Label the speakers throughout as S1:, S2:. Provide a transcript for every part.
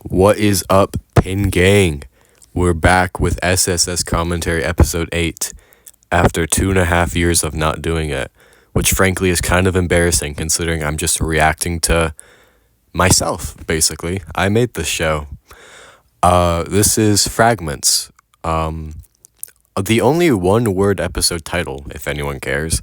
S1: What is up, Pin Gang? We're back with SSS Commentary Episode 8 after 2.5 years of not doing it, which frankly is kind of embarrassing considering I'm just reacting to myself, basically. I made this show. This is Fragments. The only one-word episode title, if anyone cares.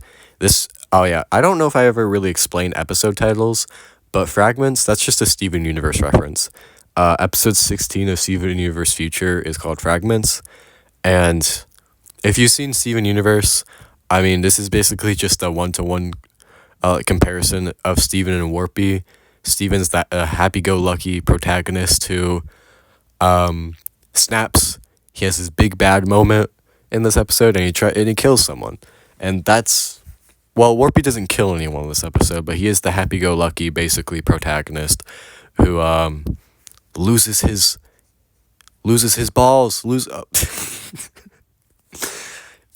S1: I don't know if I ever really explained episode titles, but Fragments, that's just a Steven Universe reference. Episode 16 of Steven Universe Future is called Fragments, and if you've seen Steven Universe, I mean, this is basically just a one-to-one comparison of Steven and Warpy. Steven's that happy-go-lucky protagonist who snaps. He has his big bad moment in this episode, and he kills someone, and Warpy doesn't kill anyone in this episode, but he is the happy-go-lucky, basically, protagonist who loses his balls.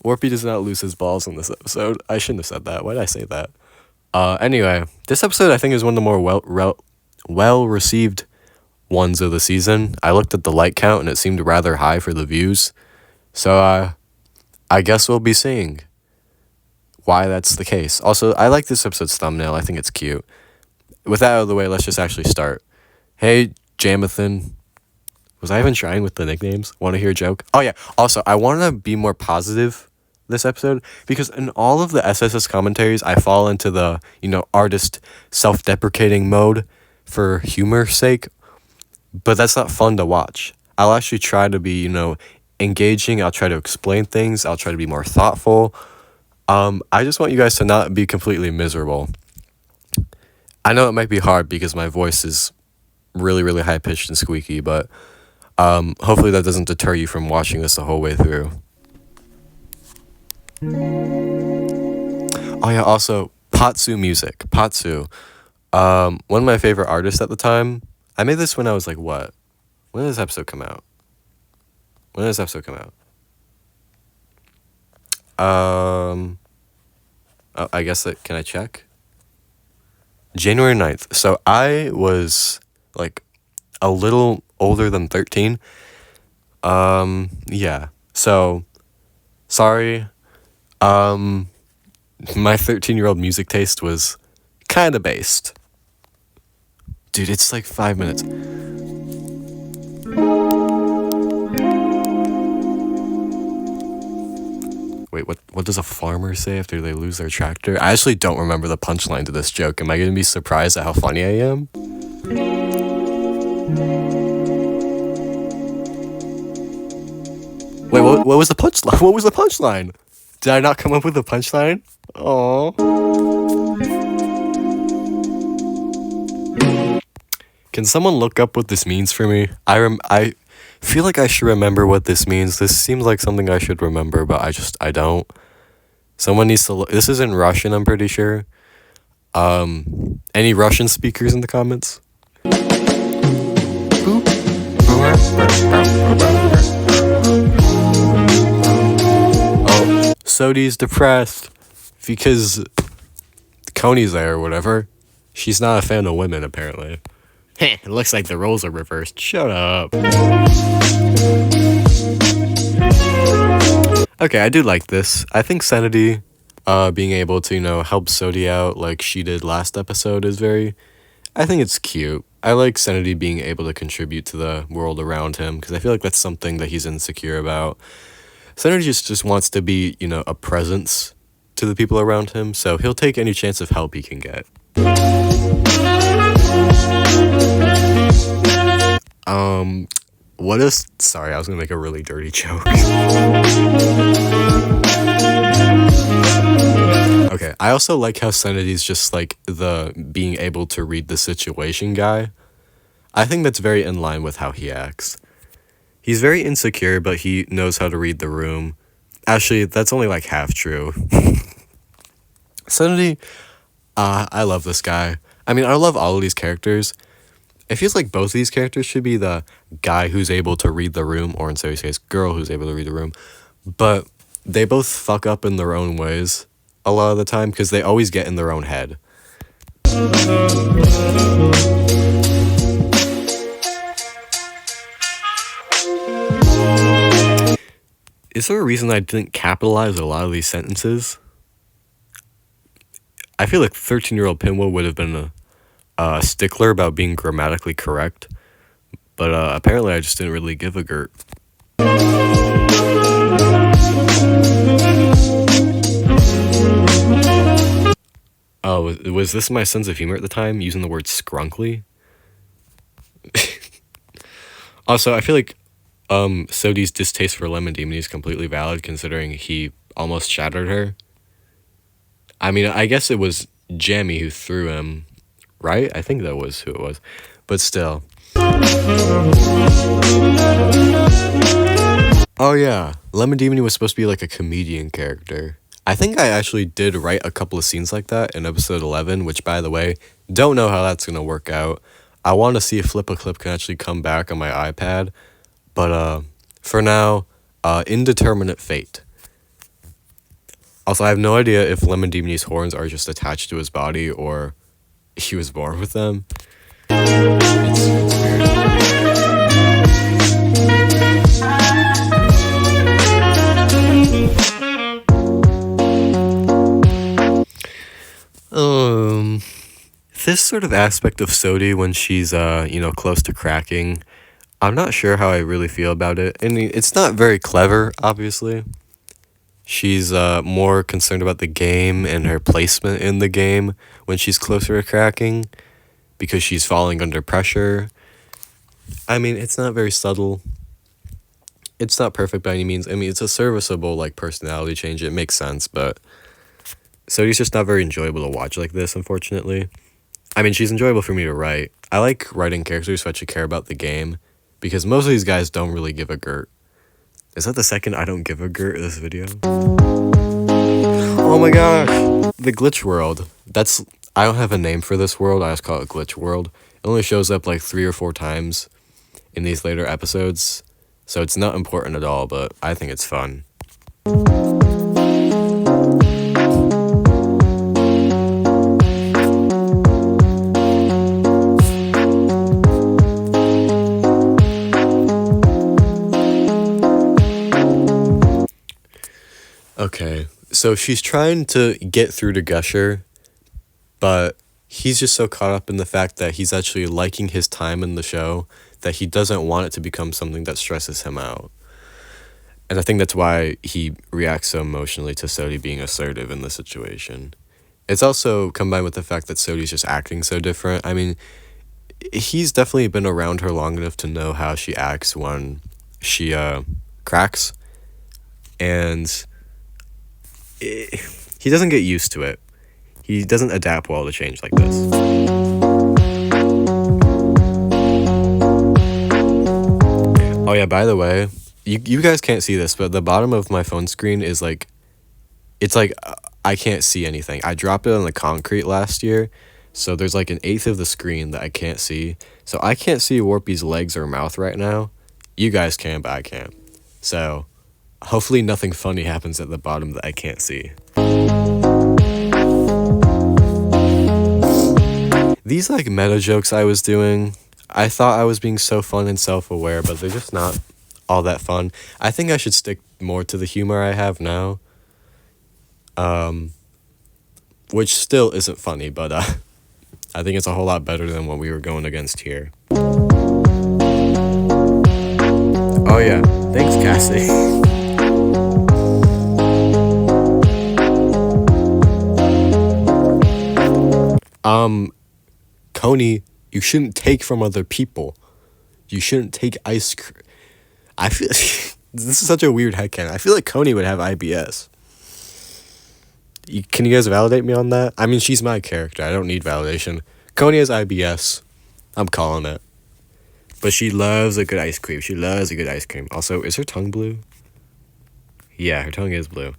S1: Warpy does not lose his balls in this episode. I shouldn't have said that. Why did I say that? Anyway, this episode I think is one of the more well-received ones of the season. I looked at the like count and it seemed rather high for the views. So I guess we'll be seeing why that's the case. Also, I like this episode's thumbnail. I think it's cute. With that out of the way, let's just actually start. Hey, Jamathan. Was I even trying with the nicknames? Want to hear a joke? Oh, yeah. Also, I want to be more positive this episode because in all of the SSS commentaries, I fall into the, artist self-deprecating mode for humor's sake. But that's not fun to watch. I'll actually try to be, engaging. I'll try to explain things. I'll try to be more thoughtful. I just want you guys to not be completely miserable. I know it might be hard because my voice is really, really high-pitched and squeaky, but hopefully that doesn't deter you from watching this the whole way through. Oh yeah, also, Patsu music. Patsu. One of my favorite artists at the time. I made this when I was like, what? When did this episode come out? I guess can I check? January 9th. So I was like a little older than 13. Yeah. So sorry. My 13-year-old music taste was kind of based. Dude, it's like 5 minutes. Wait, what does a farmer say after they lose their tractor? I actually don't remember the punchline to this joke. Am I going to be surprised at how funny I am? Wait, what was the punchline? What was the punchline? Did I not come up with a punchline? Aww. Can someone look up what this means for me? I feel like I should remember what this means. This seems like something I should remember, but I don't. Someone needs to look. This is in Russian, I'm pretty sure. Any Russian speakers in the comments? Oh, Sodi's depressed because Coney's there or whatever. She's not a fan of women, apparently. It looks like the roles are reversed. Shut up. Okay, I do like this. I think Sanity being able to, help Sodi out like she did last episode is I think it's cute. I like Sanity being able to contribute to the world around him because I feel like that's something that he's insecure about. Sanity just wants to be, a presence to the people around him, so he'll take any chance of help he can get. Sorry, I was gonna make a really dirty joke. Okay, I also like how Sanity's just like the being able to read the situation guy. I think that's very in line with how he acts. He's very insecure, but he knows how to read the room. Actually, that's only like half true. Sanity, I love this guy. I mean, I love all of these characters. It feels like both of these characters should be the guy who's able to read the room, or in Sodi's case, girl who's able to read the room. But they both fuck up in their own ways a lot of the time because they always get in their own head. Is there a reason I didn't capitalize a lot of these sentences? I feel like 13-year-old Pinwheel would have been a stickler about being grammatically correct, but apparently I just didn't really give a girt. Oh, was this my sense of humor at the time, using the word scrunkly? Also, I feel like Sodi's distaste for Lemon Demon is completely valid, considering he almost shattered her. I mean, I guess it was Jammy who threw him, right? I think that was who it was. But still. Oh yeah, Lemon Demon was supposed to be like a comedian character. I think I actually did write a couple of scenes like that in episode 11, which, by the way, don't know how that's going to work out. I want to see if Flip a Clip can actually come back on my iPad. But for now, indeterminate fate. Also, I have no idea if Lemon Demon's horns are just attached to his body or he was born with them. It's weird. This sort of aspect of Sodi when she's close to cracking, I'm not sure how I really feel about it. I mean, it's not very clever, obviously. She's more concerned about the game and her placement in the game when she's closer to cracking, because she's falling under pressure. I mean, it's not very subtle. It's not perfect by any means. I mean, it's a serviceable like personality change. It makes sense, but Sodi's just not very enjoyable to watch like this, unfortunately. I mean, she's enjoyable for me to write. I like writing characters who actually care about the game, because most of these guys don't really give a girt. Is that the second I don't give a girt in this video? Oh my gosh! The glitch world. I don't have a name for this world, I just call it glitch world. It only shows up like 3 or 4 times in these later episodes, so it's not important at all, but I think it's fun. Okay, so she's trying to get through to Gusher, but he's just so caught up in the fact that he's actually liking his time in the show that he doesn't want it to become something that stresses him out. And I think that's why he reacts so emotionally to Sodi being assertive in this situation. It's also combined with the fact that Sodi's just acting so different. I mean, he's definitely been around her long enough to know how she acts when she cracks. And he doesn't get used to it. He doesn't adapt well to change like this. Oh yeah, by the way, you guys can't see this, but the bottom of my phone screen is like, it's like I can't see anything. I dropped it on the concrete last year, so there's like 1/8 of the screen that I can't see. So I can't see Warpy's legs or mouth right now. You guys can, but I can't. So hopefully nothing funny happens at the bottom that I can't see. These like meta jokes I was doing, I thought I was being so fun and self-aware, but they're just not all that fun. I think I should stick more to the humor I have now. Which still isn't funny, but I think it's a whole lot better than what we were going against here. Oh yeah, thanks Cassie. Coney, you shouldn't take from other people. You shouldn't take ice cream. I feel this is such a weird headcanon. I feel like Coney would have IBS. Can you guys validate me on that? I mean, she's my character. I don't need validation. Coney has IBS. I'm calling it. But she loves a good ice cream. She loves a good ice cream. Also, is her tongue blue? Yeah, her tongue is blue.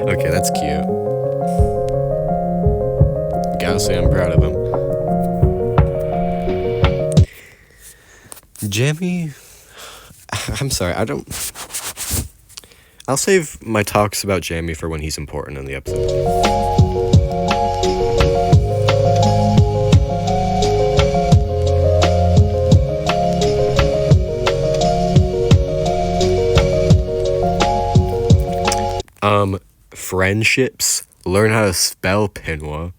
S1: Okay, that's cute. Gotta say I'm proud of him. Jammy, I'm sorry, I'll save my talks about Jammy for when he's important in the episode. friendships, learn how to spell pinwa.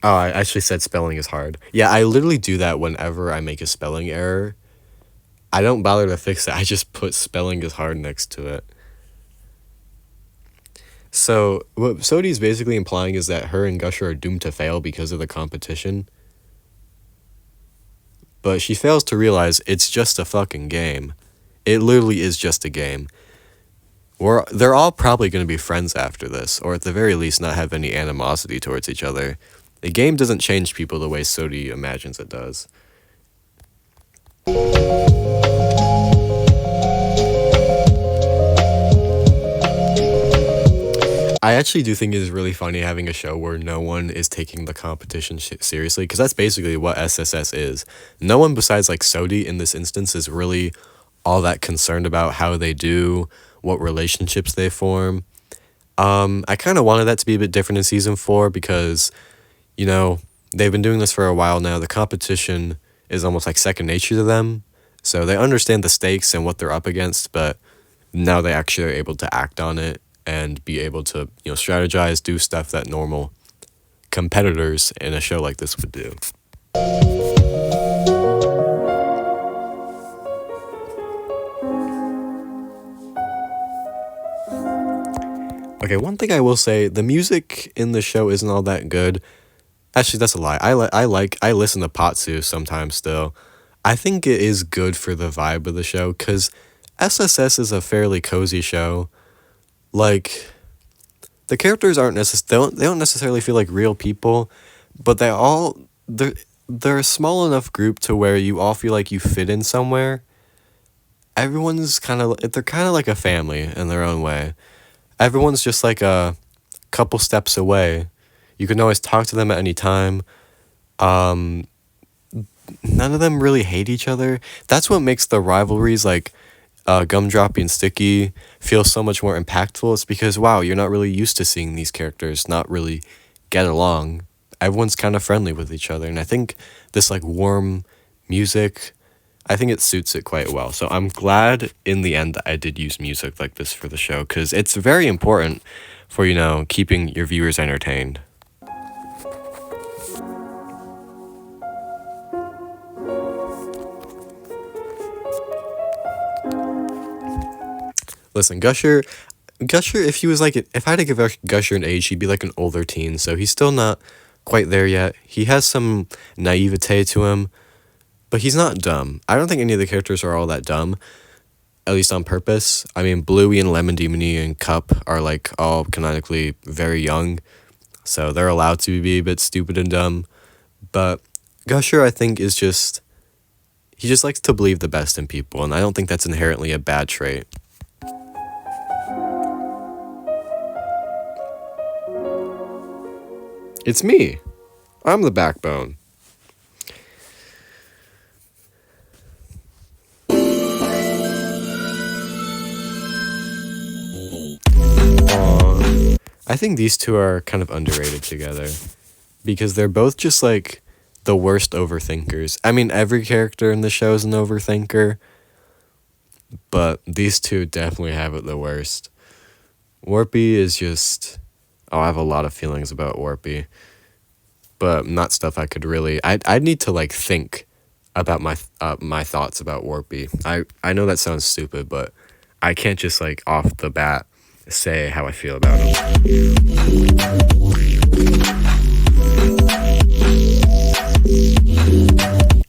S1: Oh, I actually said spelling is hard. Yeah, I literally do that whenever I make a spelling error. I don't bother to fix it. I just put spelling is hard next to it. So, what Sodi is basically implying is that her and Gusher are doomed to fail because of the competition. But she fails to realize it's just a fucking game. It literally is just a game. They're all probably going to be friends after this, or at the very least not have any animosity towards each other. The game doesn't change people the way Sodi imagines it does. I actually do think it is really funny having a show where no one is taking the competition seriously, because that's basically what SSS is. No one besides like Sodi in this instance is really all that concerned about how they do, what relationships they form. I kind of wanted that to be a bit different in season 4 because, you know, they've been doing this for a while now. The competition is almost like second nature to them, so they understand the stakes and what they're up against, but now they actually are able to act on it and be able to, you know, strategize, do stuff that normal competitors in a show like this would do. Okay, one thing I will say, the music in the show isn't all that good. Actually, that's a lie. I listen to Patsu sometimes still. I think it is good for the vibe of the show, because SSS is a fairly cozy show. Like, the characters aren't they don't necessarily feel like real people, but they're a small enough group to where you all feel like you fit in somewhere. They're kind of like a family in their own way. Everyone's just like a couple steps away. You can always talk to them at any time. None of them really hate each other. That's what makes the rivalries like Gumdroppy and Sticky feel so much more impactful. It's because, wow, you're not really used to seeing these characters not really get along. Everyone's kind of friendly with each other. And I think this like warm music, I think it suits it quite well. So I'm glad in the end that I did use music like this for the show, because it's very important for, you know, keeping your viewers entertained. Listen, Gusher, if I had to give Gusher an age, he'd be like an older teen, so he's still not quite there yet. He has some naivete to him, but he's not dumb. I don't think any of the characters are all that dumb, at least on purpose. I mean, Bluey and Lemon Demony and Cup are like all canonically very young, so they're allowed to be a bit stupid and dumb. But Gusher, I think, he just likes to believe the best in people, and I don't think that's inherently a bad trait. It's me. I'm the backbone. I think these two are kind of underrated together because they're both just like the worst overthinkers. I mean, every character in the show is an overthinker, but these two definitely have it the worst. Warpy is just... Oh, I have a lot of feelings about Warpy, but not stuff I could really... I'd need to like think about my thoughts about Warpy. I know that sounds stupid, but I can't just like off the bat say how I feel about him.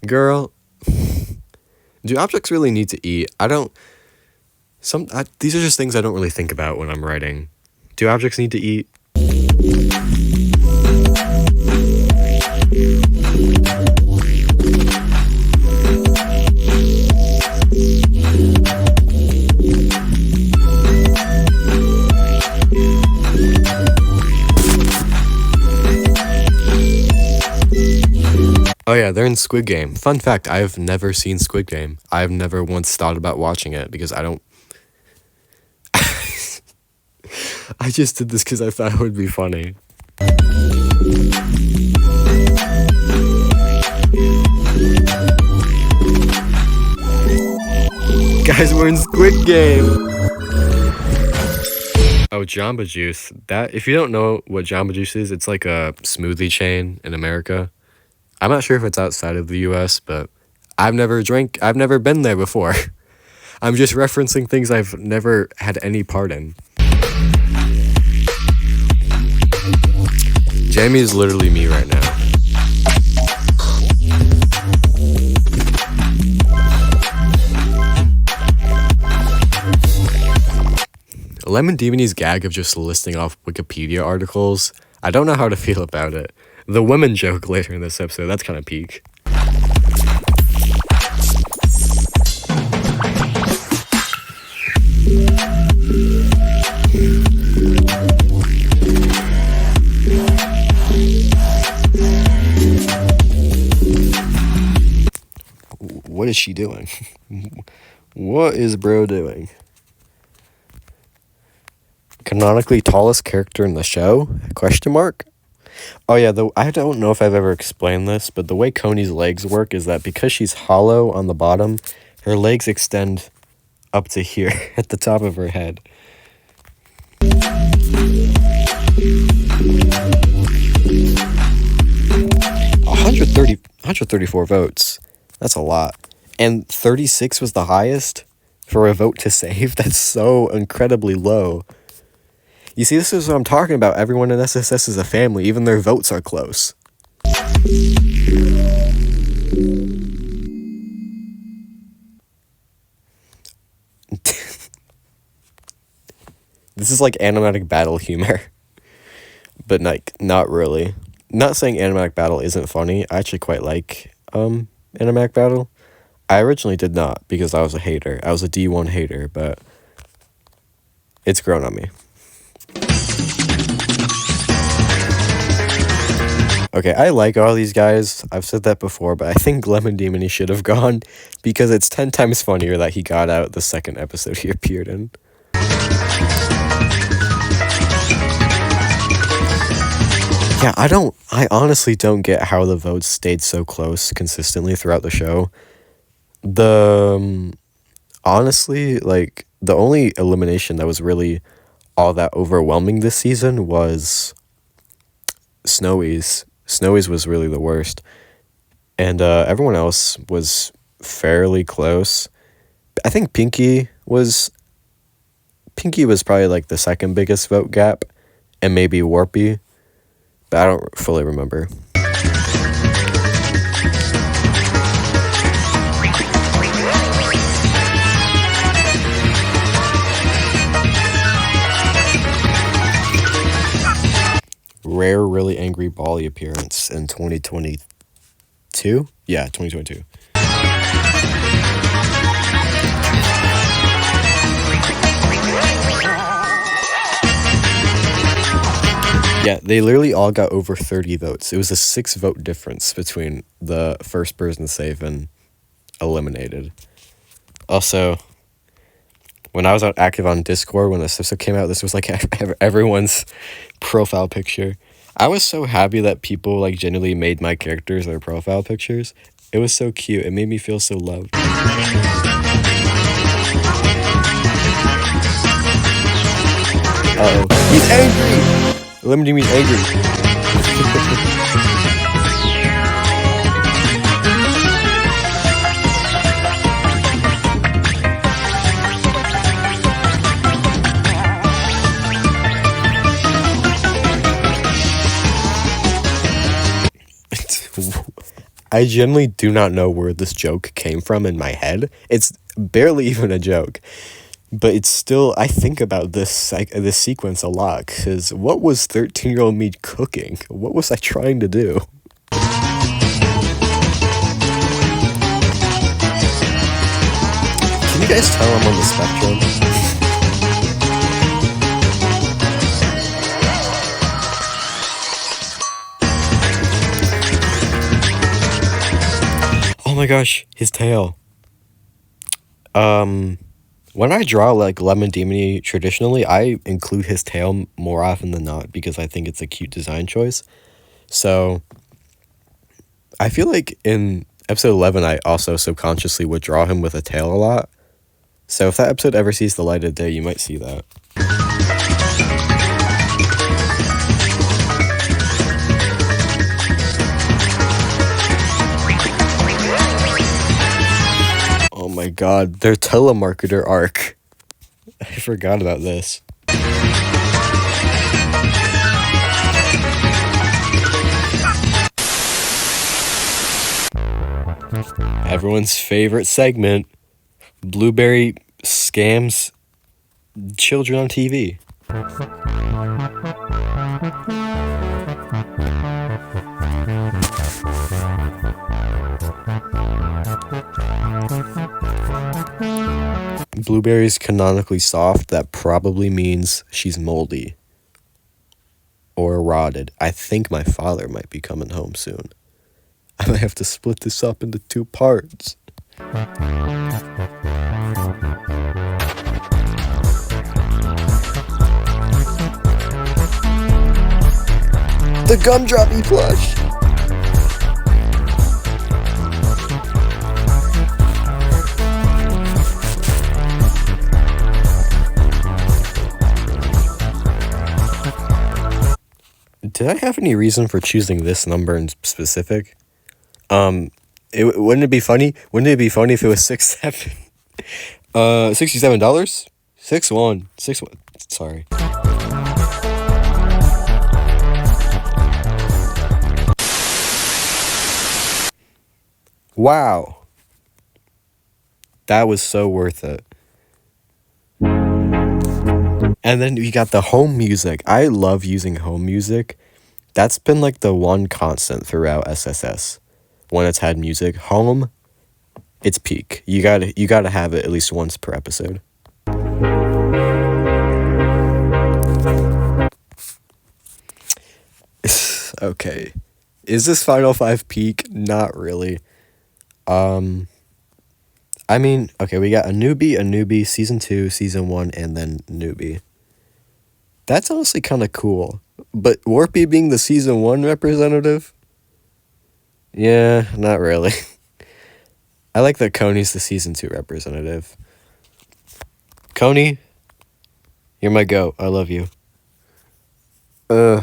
S1: Girl, do objects really need to eat? These are just things I don't really think about when I'm writing. Do objects need to eat? Oh yeah, they're in Squid Game. Fun fact, I've never seen Squid Game. I've never once thought about watching it because I don't... I just did this because I thought it would be funny. Guys, we're in Squid Game! Oh, Jamba Juice. That if you don't know what Jamba Juice is, it's like a smoothie chain in America. I'm not sure if it's outside of the US, but I've never been there before. I'm just referencing things I've never had any part in. Jamie is literally me right now. Lemon Demony's gag of just listing off Wikipedia articles, I don't know how to feel about it. The women joke later in this episode, that's kind of peak. What is she doing? What is bro doing? Canonically tallest character in the show? Question mark? Oh yeah, I don't know if I've ever explained this, but the way Coney's legs work is that because she's hollow on the bottom, her legs extend up to here at the top of her head. 134 votes. That's a lot. And 36 was the highest for a vote to save? That's so incredibly low. You see, this is what I'm talking about. Everyone in SSS is a family. Even their votes are close. This is like animatic battle humor. But like, not really. Not saying animatic battle isn't funny. I actually quite like animatic battle. I originally did not because I was a hater. I was a D1 hater, but it's grown on me. Okay, I like all these guys. I've said that before, but I think Lemon Demony should have gone because it's 10 times funnier that he got out the second episode he appeared in. Yeah, I honestly don't get how the votes stayed so close consistently throughout the show. Honestly, like, the only elimination that was really all that overwhelming this season was Snowy's. Snowy's was really the worst. And everyone else was fairly close. I think Pinky was probably like the second biggest vote gap, and maybe Warpy, but I don't fully remember. Rare really angry Bali appearance in 2022? Yeah, 2022. Yeah, they literally all got over 30 votes. It was a 6-vote difference between the first person safe and eliminated. Also, when I was active on Discord, when this episode came out, this was like everyone's profile picture. I was so happy that people like genuinely made my characters their profile pictures. It was so cute. It made me feel so loved. Uh-oh. He's angry! Lemon Demy's angry. I genuinely do not know where this joke came from in my head. It's barely even a joke. But it's still, I think about this sequence a lot, because what was 13-year-old me cooking? What was I trying to do? Can you guys tell I'm on the spectrum? Oh my gosh, his tail. When I draw like Lemon Demony traditionally, I include his tail more often than not because I think it's a cute design choice. So I feel like in episode 11, I also subconsciously would draw him with a tail a lot. So if that episode ever sees the light of day, you might see that. god, their telemarketer arc. I forgot about this. Everyone's favorite segment, Blueberry scams children on TV. Blueberry's canonically soft. That probably means she's moldy or rotted. I think my father might be coming home soon. I might have to split this up into 2 parts. The gumdroppy plush! Did I have any reason for choosing this number in specific? Wouldn't it be funny? Wouldn't it be funny if it was 67? $67? 61. Sorry. Wow. That was so worth it. And then we got the home music. I love using home music. That's been like the one constant throughout SSS. When it's had music, home, it's peak. You gotta have it at least once per episode. Okay. Is this Final 5 peak? Not really. I mean, okay, we got a newbie, season 2, season 1, and then newbie. That's honestly kind of cool. But Warpy being the season 1 representative? Yeah, not really. I like that Coney's the season 2 representative. Coney, you're my goat. I love you. I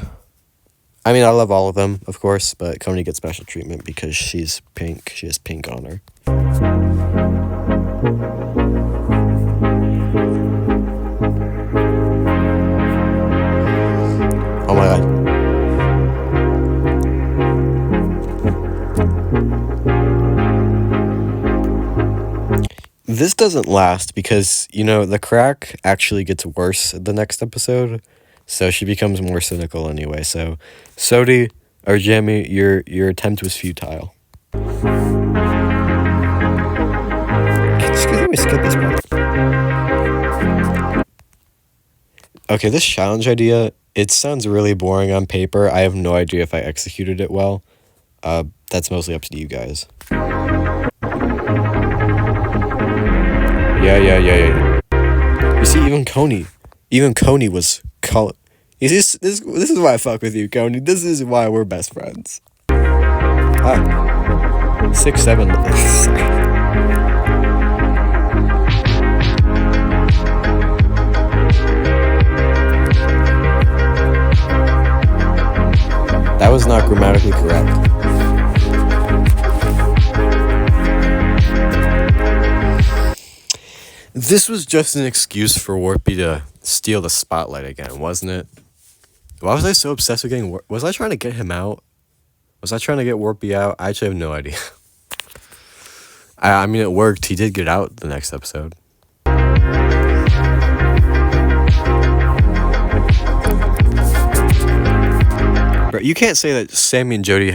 S1: mean, I love all of them, of course, but Coney gets special treatment because she's pink. She has pink on her. Oh my god. This doesn't last because, the crack actually gets worse the next episode. So she becomes more cynical anyway. So, Sodi or Jamie, your attempt was futile. Excuse me, skip this part. Okay, this challenge idea, it sounds really boring on paper. I have no idea if I executed it well. That's mostly up to you guys. Yeah. You see, even Coney was this is why I fuck with you, Coney. This is why we're best friends. 6, 7. That was not grammatically correct. This was just an excuse for Warpy to steal the spotlight again, wasn't it? Why was I so obsessed with getting... Was I trying to get him out? Was I trying to get Warpy out? I actually have no idea. I mean, it worked. He did get out the next episode. But you can't say that Sodi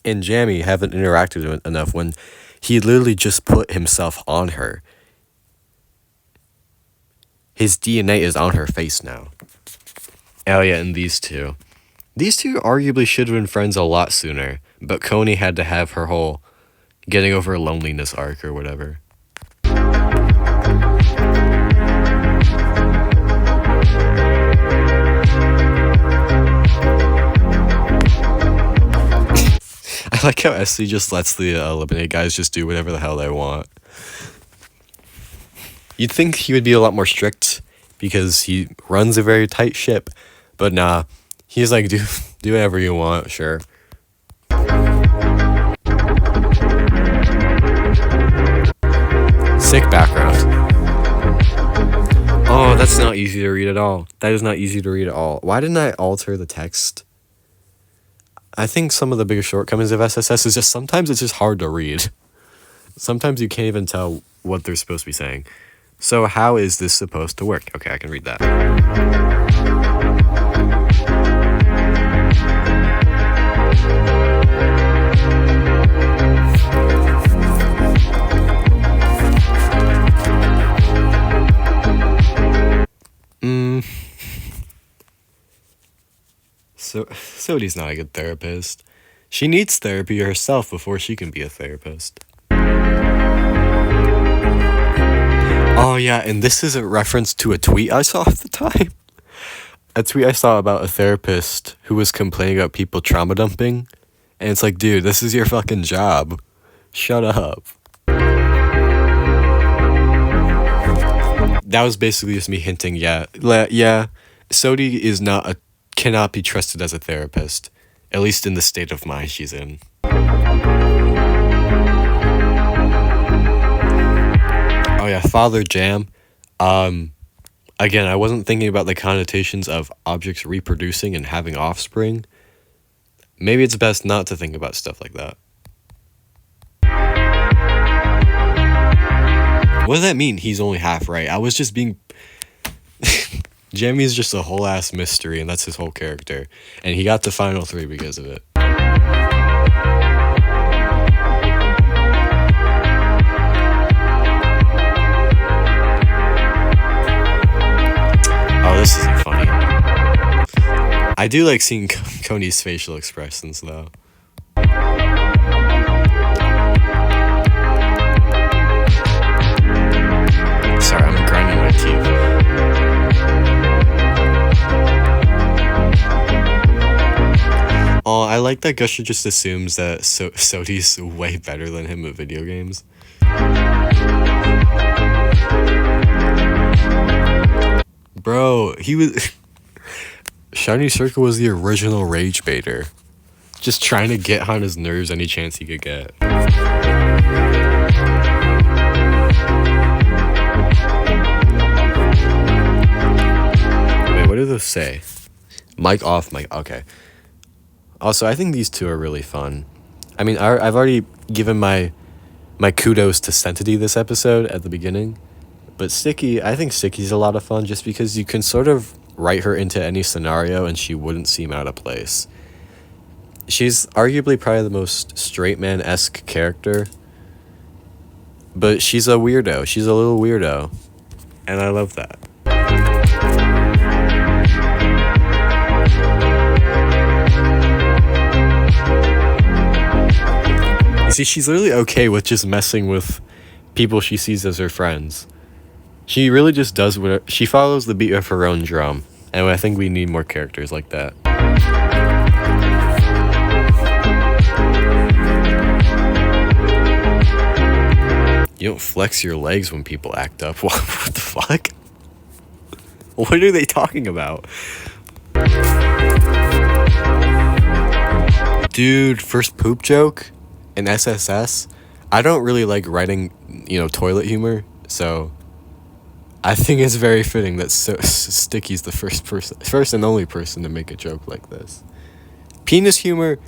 S1: and Jamie haven't interacted enough when he literally just put himself on her. His DNA is on her face now. Oh yeah, and these two. These two arguably should have been friends a lot sooner, but Coney had to have her whole getting over loneliness arc or whatever. I like how SC just lets the eliminate guys just do whatever the hell they want. You'd think he would be a lot more strict because he runs a very tight ship, but nah, he's like, do whatever you want, sure. Sick background. Oh, that's not easy to read at all. That is not easy to read at all. Why didn't I alter the text? I think some of the biggest shortcomings of SSS is just sometimes it's just hard to read. Sometimes you can't even tell what they're supposed to be saying. So how is this supposed to work? Okay, I can read that. So Sodi's not a good therapist. She needs therapy herself before she can be a therapist. Oh yeah, and this is a reference to a tweet I saw at the time. A tweet I saw about a therapist who was complaining about people trauma dumping. And it's like, dude, this is your fucking job. Shut up. That was basically just me hinting, yeah, Sodi is cannot be trusted as a therapist, at least in the state of mind she's in. Oh yeah, Father Jam. Again, I wasn't thinking about the connotations of objects reproducing and having offspring. Maybe it's best not to think about stuff like that. What does that mean? He's only half right. I was just being... Jamie's just a whole ass mystery, and that's his whole character. And he got the final 3 because of it. Oh, this isn't funny. I do like seeing Coney's facial expressions, though. Sorry, I'm grinding my teeth. Oh, I like that Gusher just assumes that Sodi's way better than him at video games. Bro, he was... Shiny Circle was the original rage baiter. Just trying to get on his nerves any chance he could get. Wait, what do those say? Mic off, mic... Okay. Also, I think these two are really fun. I mean, I've already given my kudos to Sentity this episode at the beginning. But Sticky, I think Sticky's a lot of fun just because you can sort of write her into any scenario and she wouldn't seem out of place. She's arguably probably the most straight man-esque character. But she's a weirdo. She's a little weirdo. And I love that. You see, she's literally okay with just messing with people she sees as her friends. She really just does what she follows the beat of her own drum, and I think we need more characters like that. You don't flex your legs when people act up. What the fuck? What are they talking about? Dude, first poop joke in SSS. I don't really like writing, toilet humor, so I think it's very fitting that Sticky's the first and only person to make a joke like this. Penis humor,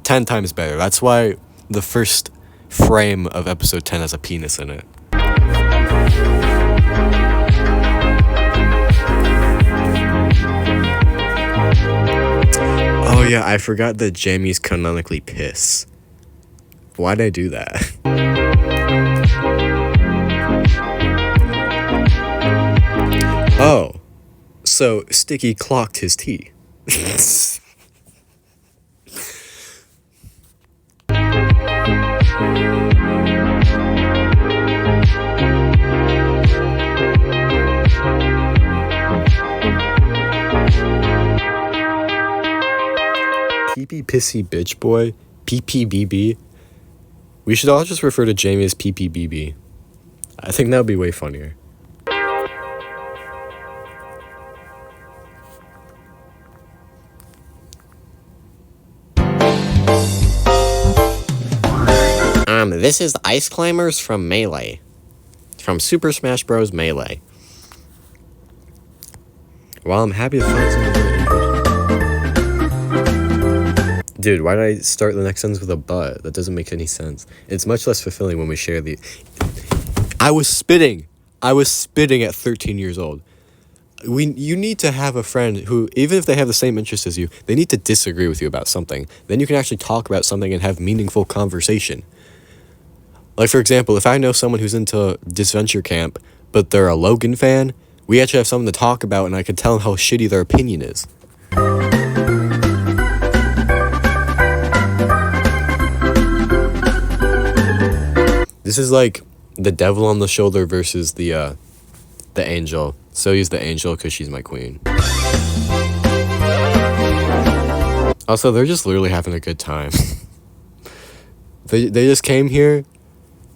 S1: 10 times better. That's why the first frame of episode 10 has a penis in it. Oh yeah, I forgot that Jamie's canonically piss. Why'd I do that? Oh, so Sticky clocked his tea. PP Pissy Bitch Boy, PPBB. We should all just refer to Jamie as PPBB. I think that would be way funnier.
S2: This is the Ice Climbers from Melee.
S1: from Super Smash Bros. Melee. While I'm happy to find someone really interesting. Dude, why did I start the next sentence with a but? That doesn't make any sense. It's much less fulfilling when we share the... I was spitting at 13 years old. You need to have a friend who, even if they have the same interests as you, they need to disagree with you about something. Then you can actually talk about something and have meaningful conversation. Like, for example, if I know someone who's into Disventure Camp, but they're a Logan fan, we actually have something to talk about, and I can tell them how shitty their opinion is. This is like the devil on the shoulder versus the angel. So he's the angel because she's my queen. Also, they're just literally having a good time. They just came here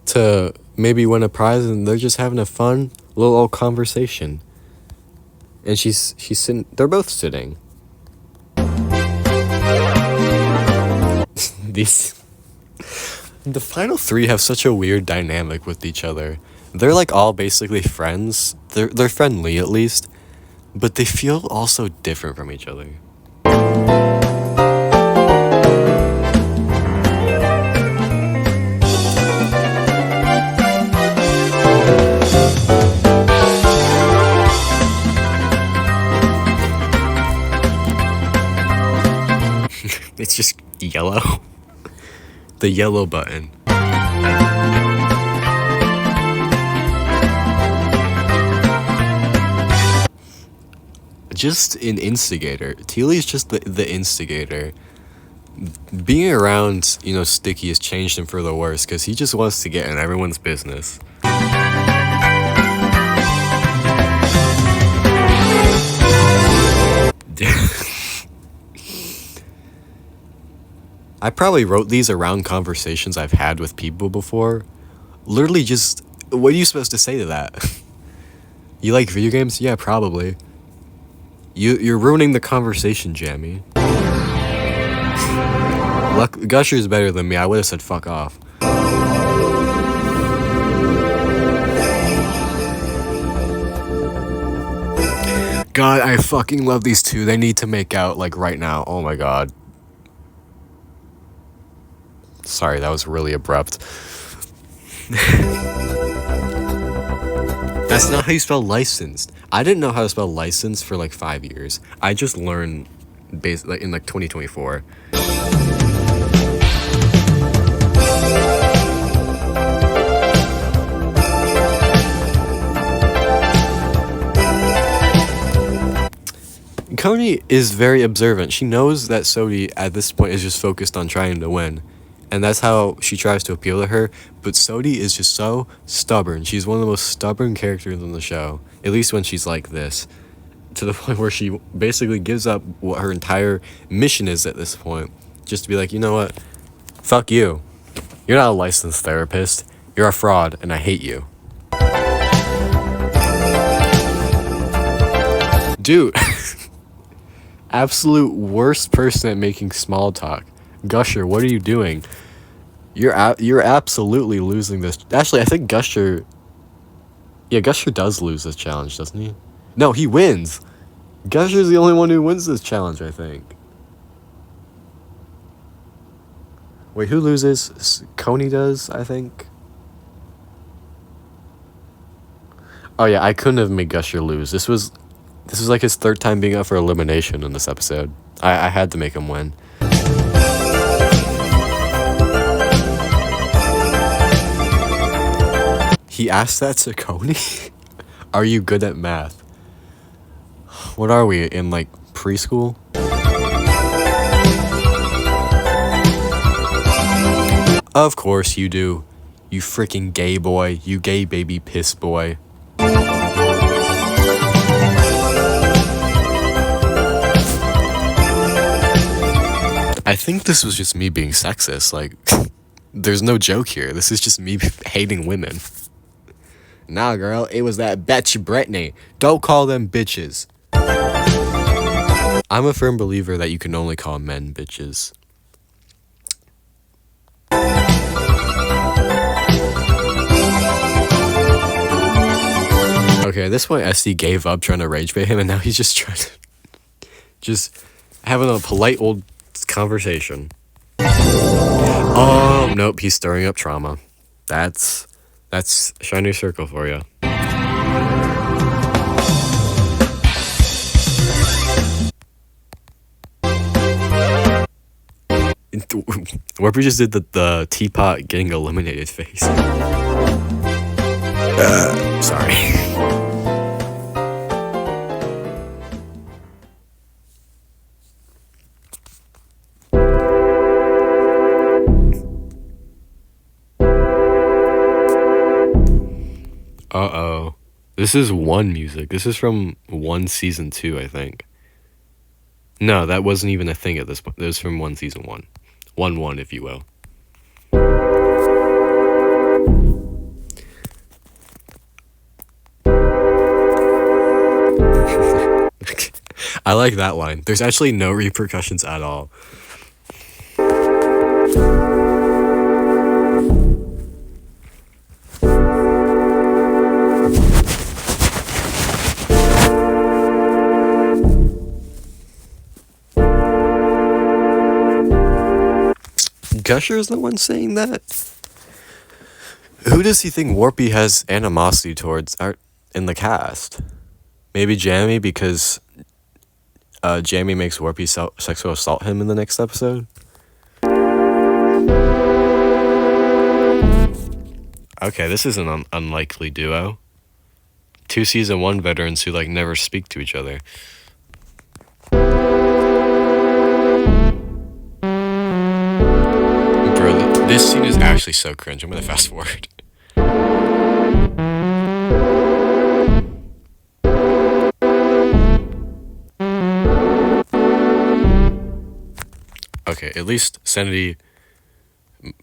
S1: to maybe win a prize, and they're just having a fun little old conversation. And she's sitting. They're both sitting. The final three have such a weird dynamic with each other. They're like all basically friends. They're friendly at least, but they feel also different from each other. It's just yellow. The yellow button. Just an instigator. Teely's just the instigator. Being around, Sticky has changed him for the worse because he just wants to get in everyone's business. I probably wrote these around conversations I've had with people before. Literally just, what are you supposed to say to that? You like video games? Yeah, probably. You're ruining the conversation, Jammy. Gusher's better than me. I would have said fuck off. God, I fucking love these two. They need to make out, like, right now. Oh my god. Sorry, that was really abrupt. That's not how you spell licensed. I didn't know how to spell license for like 5 years. I just learned in like 2024. Coney is very observant. She knows that Sodi at this point is just focused on trying to win. And that's how she tries to appeal to her. But Sodi is just so stubborn. She's one of the most stubborn characters in the show. At least when she's like this. To the point where she basically gives up what her entire mission is at this point. Just to be like, you know what? Fuck you. You're not a licensed therapist. You're a fraud, and I hate you. Dude. Absolute worst person at making small talk. Gusher, what are you doing? You're absolutely losing this. Actually, I think Gusher... Yeah, Gusher does lose this challenge, doesn't he? No, he wins. Gusher's the only one who wins this challenge, I think. Wait, who loses? Coney does, I think. Oh yeah, I couldn't have made Gusher lose. This was like his third time being up for elimination in this episode. I had to make him win. He asked that to Coney? Are you good at math? What are we, in like preschool? Of course you do. You freaking gay boy. You gay baby piss boy. I think this was just me being sexist. Like, there's no joke here. This is just me hating women. Nah, girl, it was that bitch Brittany. Don't call them bitches. I'm a firm believer that you can only call men bitches. Okay, at this point, SD gave up trying to rage bait him, and now he's just trying to just having a polite old conversation. Oh nope, he's stirring up trauma. That's shiny circle for you. Warpy just did the teapot getting eliminated face. Sorry. Uh-oh. This is One music. This is from One Season 2, I think. No, that wasn't even a thing at this point. It was from One Season 1. 1-1, if you will. I like that line. There's actually no repercussions at all. Gusher is the one saying that? Who does he think Warpy has animosity towards in the cast? Maybe Jamie, because Jamie makes Warpy sexual assault him in the next episode? Okay, this is an unlikely duo. 2 Season 1 veterans who like never speak to each other. This scene is actually so cringe. I'm gonna fast forward. Okay, at least Sanity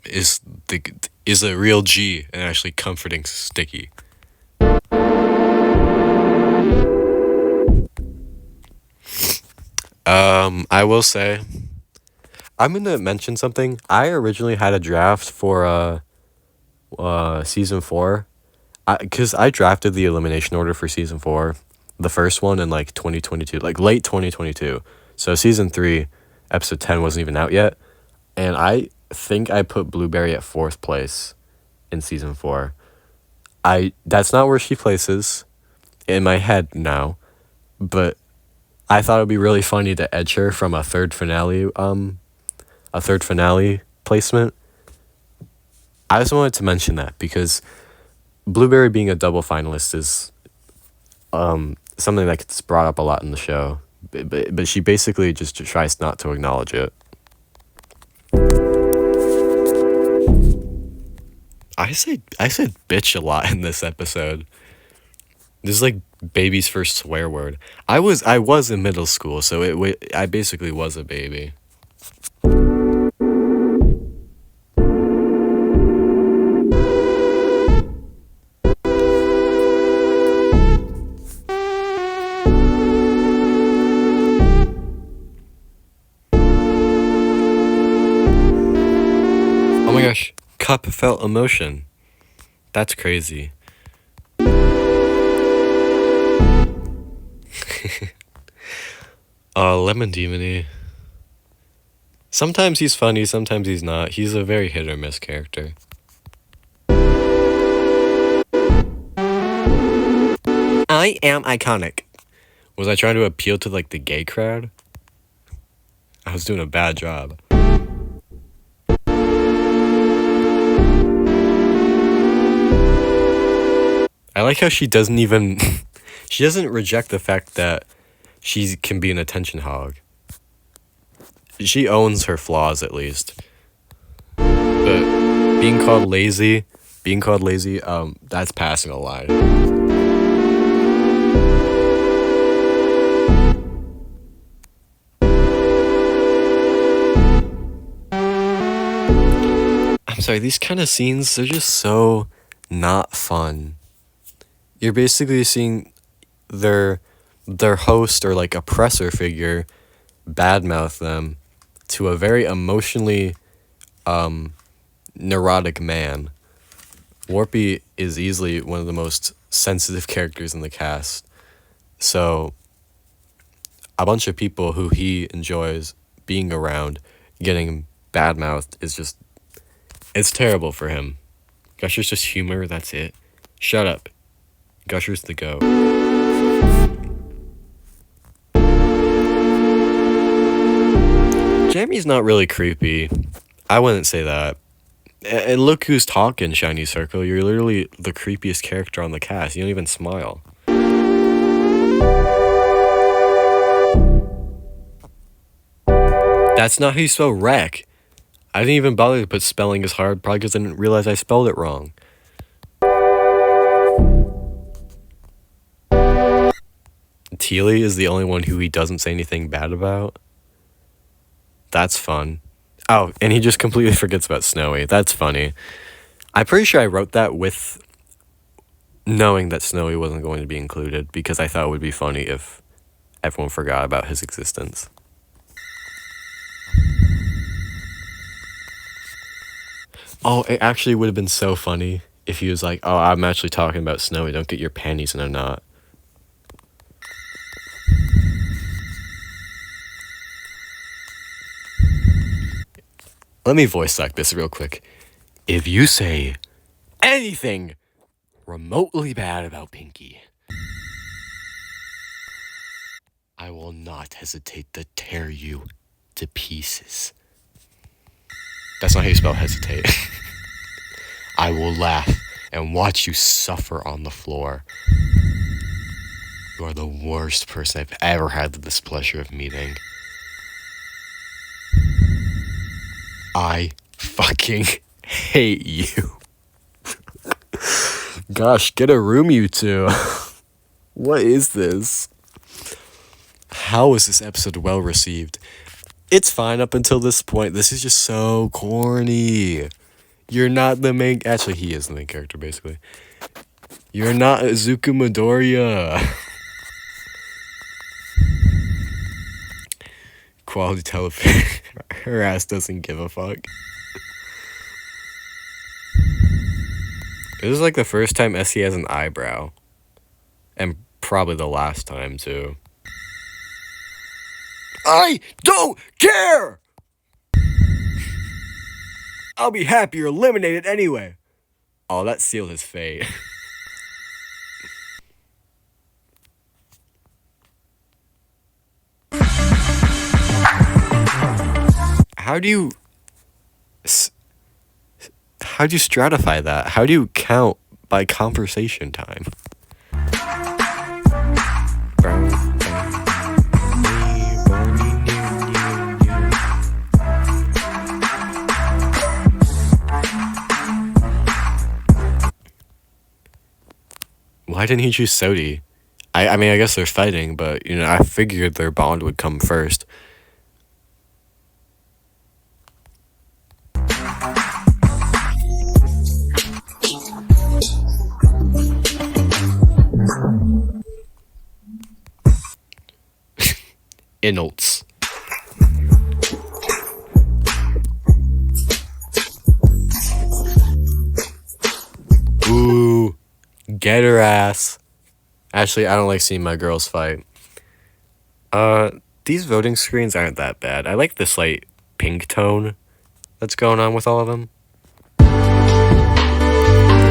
S1: is a real G and actually comforting Sticky. I will say, I'm gonna mention something. I originally had a draft for season 4, because I drafted the elimination order for season 4, the first one in like 2022, like late 2022. So season 3, episode 10 wasn't even out yet, and I think I put Blueberry at 4th place in season 4. That's not where she places in my head now, but I thought it would be really funny to edge her from a third finale placement. I just wanted to mention that because Blueberry being a double finalist is something that gets brought up a lot in the show, but she basically just tries not to acknowledge it. I said bitch a lot in this episode. This is like baby's first swear word. I was in middle school, so I basically was a baby. Oh my gosh, Cup felt emotion. That's crazy. Lemon Demony. Sometimes he's funny, sometimes he's not. He's a very hit or miss character. I am iconic. Was I trying to appeal to like the gay crowd? I was doing a bad job. I like how she doesn't even she doesn't reject the fact that she can be an attention hog. She owns her flaws, at least. But being called lazy, that's passing a line. I'm sorry, these kind of scenes, they're just so not fun. You're basically seeing their host or like oppressor figure badmouth them to a very emotionally neurotic man. Warpy is easily one of the most sensitive characters in the cast. So a bunch of people who he enjoys being around getting badmouthed is just, it's terrible for him. Gusher's just humor, that's it. Shut up. Gusher's the go. Jamie's not really creepy. I wouldn't say that. And look who's talking, Shiny Circle. You're literally the creepiest character on the cast. You don't even smile. That's not how you spell wreck. I didn't even bother to put spelling as hard, probably because I didn't realize I spelled it wrong. Teely is the only one who he doesn't say anything bad about. That's fun. Oh, and he just completely forgets about Snowy. That's funny. I'm pretty sure I wrote that with knowing that Snowy wasn't going to be included because I thought it would be funny if everyone forgot about his existence. Oh, it actually would have been so funny if he was like, oh, I'm actually talking about Snowy. Don't get your panties in a knot. Let me voice act this real quick. If you say anything remotely bad about Pinky, I will not hesitate to tear you to pieces. That's not how you spell hesitate. I will laugh and watch you suffer on the floor. You are the worst person I've ever had the displeasure of meeting. I fucking hate you. Gosh, get a room, you two. What is this? How is this episode well received? It's fine up until this point. This is just so corny. You're not the main... Actually, he is the main character, basically. You're not Izuku Midoriya. Quality television. Her ass doesn't give a fuck. This is like the first time Essie has an eyebrow. And probably the last time, too. I don't care! I'll be happy you're eliminated anyway. Oh, that sealed his fate. How do you stratify that? How do you count by conversation time? Why didn't he choose Sodi? I mean, I guess they're fighting, but, you know, I figured their bond would come first. Inults. Ooh, get her ass. Actually, I don't like seeing my girls fight. These voting screens aren't that bad. I like the slight pink tone that's going on with all of them.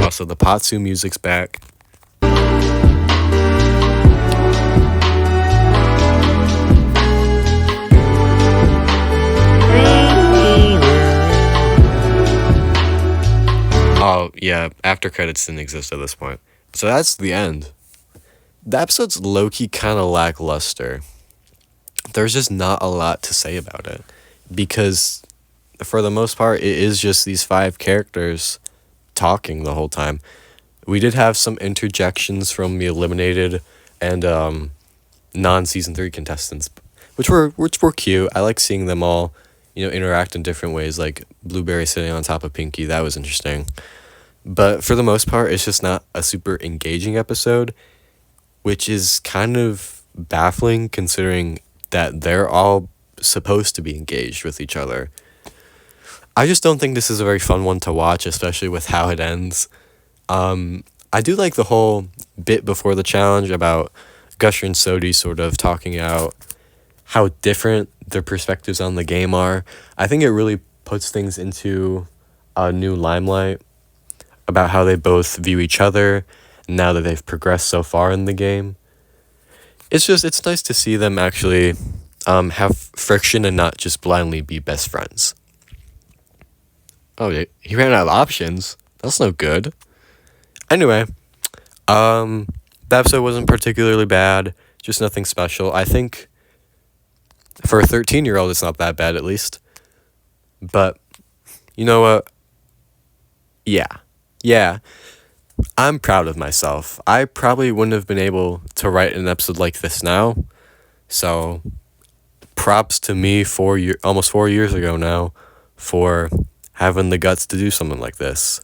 S1: Also, the Patsu music's back. Oh, yeah, after credits didn't exist at this point. So that's the end. The episode's low-key kind of lackluster. There's just not a lot to say about it. Because, for the most part, it is just these 5 characters talking the whole time. We did have some interjections from the eliminated and non-season 3 contestants, which were cute. I like seeing them all, you know, interact in different ways, like Blueberry sitting on top of Pinky. That was interesting. But for the most part, it's just not a super engaging episode, which is kind of baffling considering that they're all supposed to be engaged with each other. I just don't think this is a very fun one to watch, especially with how it ends. I do like the whole bit before the challenge about Gusher and Sodi sort of talking out how different their perspectives on the game are. I think it really puts things into a new limelight about how they both view each other now that they've progressed so far in the game. It's nice to see them actually have friction and not just blindly be best friends. Oh, he ran out of options. That's no good. Anyway, the episode wasn't particularly bad, just nothing special. I think for a 13-year-old, it's not that bad, at least. But, you know what? Yeah. I'm proud of myself. I probably wouldn't have been able to write an episode like this now. So, props to me almost 4 years ago now for having the guts to do something like this.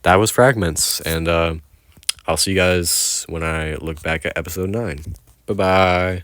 S1: That was Fragments, and I'll see you guys when I look back at episode 9. Bye-bye.